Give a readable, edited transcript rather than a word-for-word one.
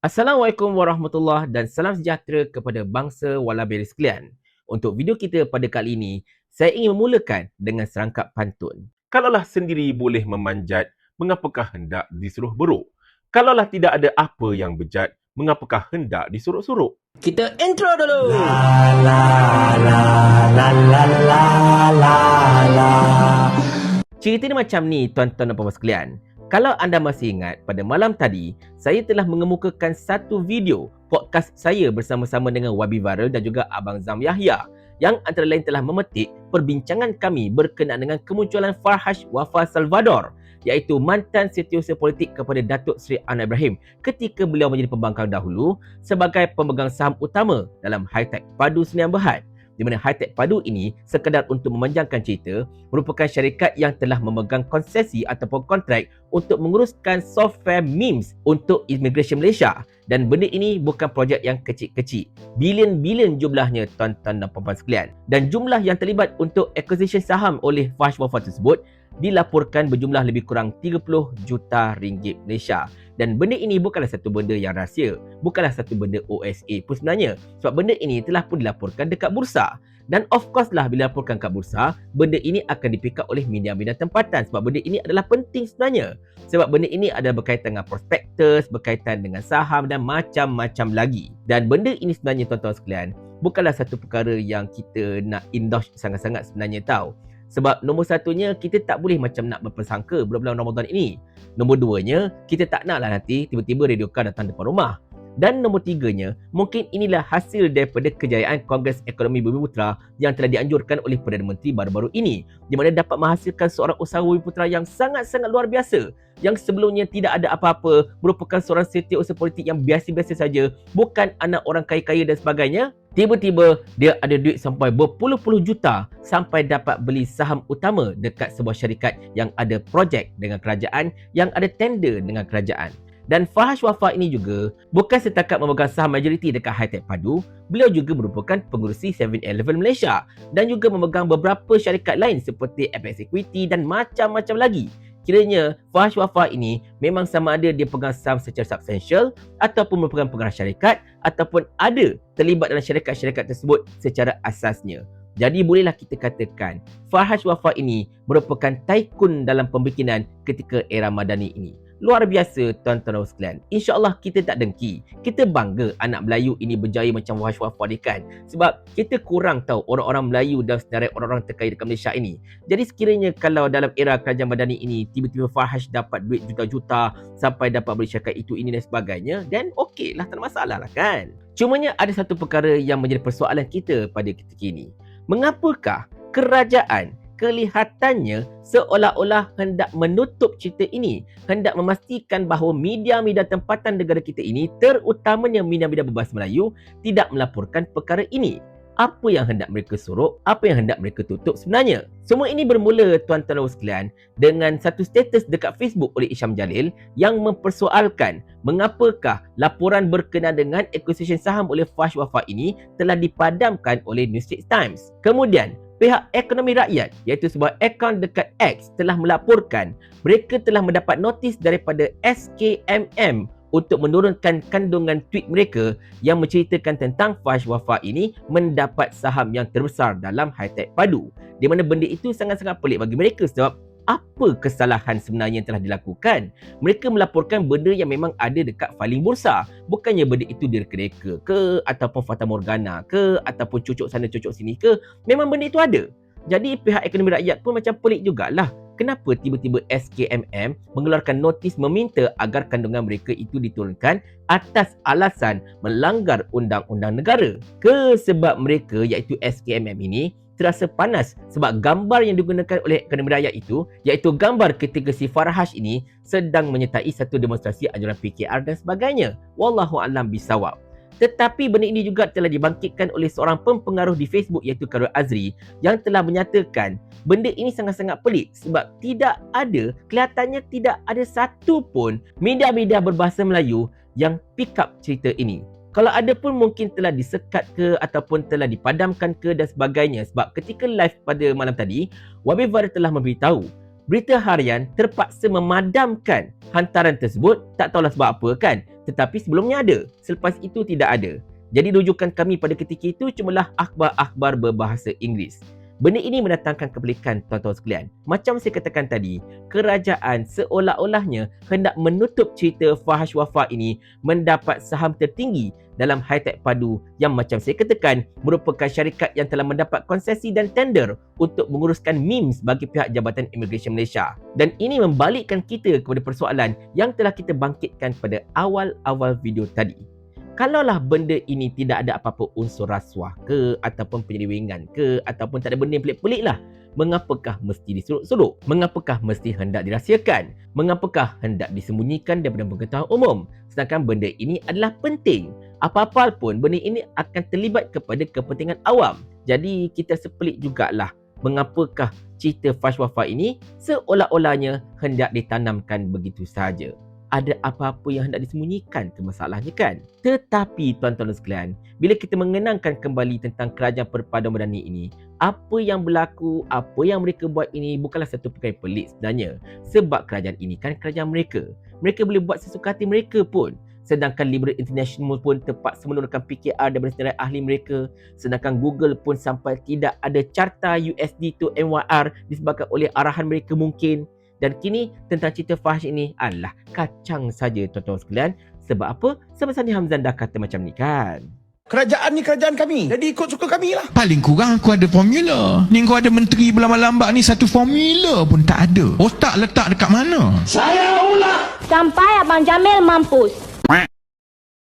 Assalamualaikum warahmatullahi dan salam sejahtera kepada bangsa Walabiri sekalian. Untuk video kita pada kali ini, saya ingin memulakan dengan serangkap pantun. Kalaulah sendiri boleh memanjat, mengapakah hendak disuruh beruk? Kalaulah tidak ada apa yang bejat, mengapakah hendak disuruk-suruk? Kita intro dulu. Cerita dia macam ni, tuan-tuan dan puan-puan sekalian. Kalau anda masih ingat, pada malam tadi, saya telah mengemukakan satu video podcast saya bersama-sama dengan Wabi Viral dan juga Abang Zam Yahya yang antara lain telah memetik perbincangan kami berkenaan dengan kemunculan Farhaj Wafa Salvador, iaitu mantan setiausaha politik kepada Datuk Seri Anwar Ibrahim ketika beliau menjadi pembangkang dahulu sebagai pemegang saham utama dalam Hi-Tech Padu Sdn Bhd, di mana Hi-Tech Padu ini sekadar untuk memanjangkan cerita merupakan syarikat yang telah memegang konsesi ataupun kontrak untuk menguruskan software memes untuk Immigration Malaysia, dan benda ini bukan projek yang kecil-kecil. Bilion-bilion jumlahnya, tuan-tuan dan puan-puan sekalian. Dan jumlah yang terlibat untuk acquisition saham oleh Farhaj Wafa tersebut dilaporkan berjumlah lebih kurang 30 juta ringgit Malaysia. Dan benda ini bukanlah satu benda yang rahsia, bukanlah satu benda OSA pun sebenarnya, sebab benda ini telah pun dilaporkan dekat bursa. Dan of course lah, bila dilaporkan kat bursa, benda ini akan dipick up oleh media-media tempatan, sebab benda ini adalah penting sebenarnya. Sebab benda ini adalah berkaitan dengan prospektus, berkaitan dengan saham dan macam-macam lagi. Dan benda ini sebenarnya, tuan-tuan sekalian, bukanlah satu perkara yang kita nak endorse sangat-sangat sebenarnya tau. Sebab nombor satunya, kita tak boleh macam nak berpersangka bulan-bulan Ramadan ini. Nombor duanya, kita tak naklah nanti tiba-tiba Radioka datang depan rumah. Dan nombor tiganya, mungkin inilah hasil daripada kejayaan Kongres Ekonomi Bumiputera yang telah dianjurkan oleh Perdana Menteri baru-baru ini, di mana dapat menghasilkan seorang usahawan Bumiputera yang sangat-sangat luar biasa, yang sebelumnya tidak ada apa-apa, merupakan seorang setiausaha politik yang biasa-biasa saja, bukan anak orang kaya-kaya dan sebagainya. Tiba-tiba dia ada duit sampai berpuluh-puluh juta sampai dapat beli saham utama dekat sebuah syarikat yang ada projek dengan kerajaan, yang ada tender dengan kerajaan. Dan Farhaj Wafa ini juga bukan setakat memegang saham majoriti dekat Hi-Tech Padu, beliau juga merupakan pengerusi 7-Eleven Malaysia dan juga memegang beberapa syarikat lain seperti FX Equity dan macam-macam lagi. Kiranya Farhaj Wafa ini memang sama ada dia pegang saham secara substansial ataupun merupakan pengarah syarikat ataupun ada terlibat dalam syarikat-syarikat tersebut secara asasnya. Jadi bolehlah kita katakan Farhaj Wafa ini merupakan tycoon dalam pembikinan ketika era Madani ini. Luar biasa, tuan-tuan dan sekalian. InsyaAllah kita tak dengki. Kita bangga anak Melayu ini berjaya macam Farhaj Wafa ni kan. Sebab kita kurang tahu orang-orang Melayu dan senarai orang-orang terkaya dekat Malaysia ini. Jadi sekiranya kalau dalam era kerajaan Madani ini tiba-tiba Farhaj dapat duit juta-juta sampai dapat beli syarikat itu, ini dan sebagainya, then okey lah, tak ada masalah lah kan. Cumanya ada satu perkara yang menjadi persoalan kita pada ketika ini. Mengapakah kerajaan kelihatannya seolah-olah hendak menutup cerita ini, hendak memastikan bahawa media-media tempatan negara kita ini, terutamanya media-media berbahasa Melayu, tidak melaporkan perkara ini? Apa yang hendak mereka sorok? Apa yang hendak mereka tutup sebenarnya? Semua ini bermula, tuan-tuan dan sekalian, dengan satu status dekat Facebook oleh Isham Jalil yang mempersoalkan mengapakah laporan berkenaan dengan acquisition saham oleh Farhaj Wafa ini telah dipadamkan oleh New Straits Times. Kemudian, pihak Ekonomi Rakyat, iaitu sebuah akaun dekat X, telah melaporkan mereka telah mendapat notis daripada SKMM untuk menurunkan kandungan tweet mereka yang menceritakan tentang Farhaj Wafa ini mendapat saham yang terbesar dalam Hi-Tech Padu. Di mana benda itu sangat-sangat pelik bagi mereka, sebab apa kesalahan sebenarnya yang telah dilakukan? Mereka melaporkan benda yang memang ada dekat filing bursa. Bukannya benda itu direka-reka ke, ataupun fata morgana ke, ataupun cucuk sana cucuk sini ke. Memang benda itu ada. Jadi pihak Ekonomi Rakyat pun macam pelik jugalah. Kenapa tiba-tiba SKMM mengeluarkan notis meminta agar kandungan mereka itu diturunkan atas alasan melanggar undang-undang negara? Sebab mereka, iaitu SKMM ini, terasa panas sebab gambar yang digunakan oleh Ekonomi Rakyat itu, iaitu gambar ketika si Farhaj ini sedang menyertai satu demonstrasi anjuran PKR dan sebagainya. Wallahu a'lam bisawab. Tetapi benda ini juga telah dibangkitkan oleh seorang pempengaruh di Facebook, iaitu Karul Azri, yang telah menyatakan benda ini sangat-sangat pelik sebab kelihatannya tidak ada satu pun media-media berbahasa Melayu yang pick up cerita ini. Kalau ada pun mungkin telah disekat ke ataupun telah dipadamkan ke dan sebagainya. Sebab ketika live pada malam tadi, Wabi Viral telah memberitahu Berita Harian terpaksa memadamkan hantaran tersebut, tak tahulah sebab apa kan. Tetapi sebelumnya ada, selepas itu tidak ada. Jadi rujukan kami pada ketika itu cumalah akhbar-akhbar berbahasa Inggeris. Benda ini mendatangkan kepelikan tuan-tuan sekalian. Macam saya katakan tadi, kerajaan seolah-olahnya hendak menutup cerita Fahash Wafa ini mendapat saham tertinggi dalam Hi-Tech Padu yang macam saya katakan merupakan syarikat yang telah mendapat konsesi dan tender untuk menguruskan memes bagi pihak Jabatan Imigresen Malaysia. Dan ini membalikkan kita kepada persoalan yang telah kita bangkitkan pada awal-awal video tadi. Kalaulah benda ini tidak ada apa-apa unsur rasuah ke ataupun penyelewengan ke ataupun tak ada benda yang pelik-pelik lah, mengapakah mesti disuruk-suruk? Mengapakah mesti hendak dirahsiakan? Mengapakah hendak disembunyikan daripada pengetahuan umum? Sedangkan benda ini adalah penting. Apa-apa pun benda ini akan terlibat kepada kepentingan awam. Jadi kita sepelik jugalah mengapakah cerita Fahash Wafa ini seolah-olahnya hendak ditanamkan begitu sahaja. Ada apa-apa yang hendak disembunyikan ke masalahnya kan? Tetapi tuan-tuan sekalian, bila kita mengenangkan kembali tentang kerajaan perpaduan madani ini, apa yang berlaku, apa yang mereka buat ini bukanlah satu perkara pelik sebenarnya. Sebab kerajaan ini kan kerajaan mereka. Mereka boleh buat sesuka hati mereka pun. Sedangkan Liberal International pun terpaksa menurunkan PKR daripada senarai ahli mereka. Sedangkan Google pun sampai tidak ada carta USD to NYR disebabkan oleh arahan mereka mungkin. Dan kini tentang cerita Fahash ini adalah kacang saja tuan-tuan sekalian. Sebab apa? Sebab Sani Hamzan dah kata macam ni kan. Kerajaan ni kerajaan kami. Jadi ikut suka kami lah. Paling kurang aku ada formula. Ni kau ada menteri berlambak-lambak ni satu formula pun tak ada. Otak letak dekat mana? Saya ulang. Sampai Abang Jamil mampus.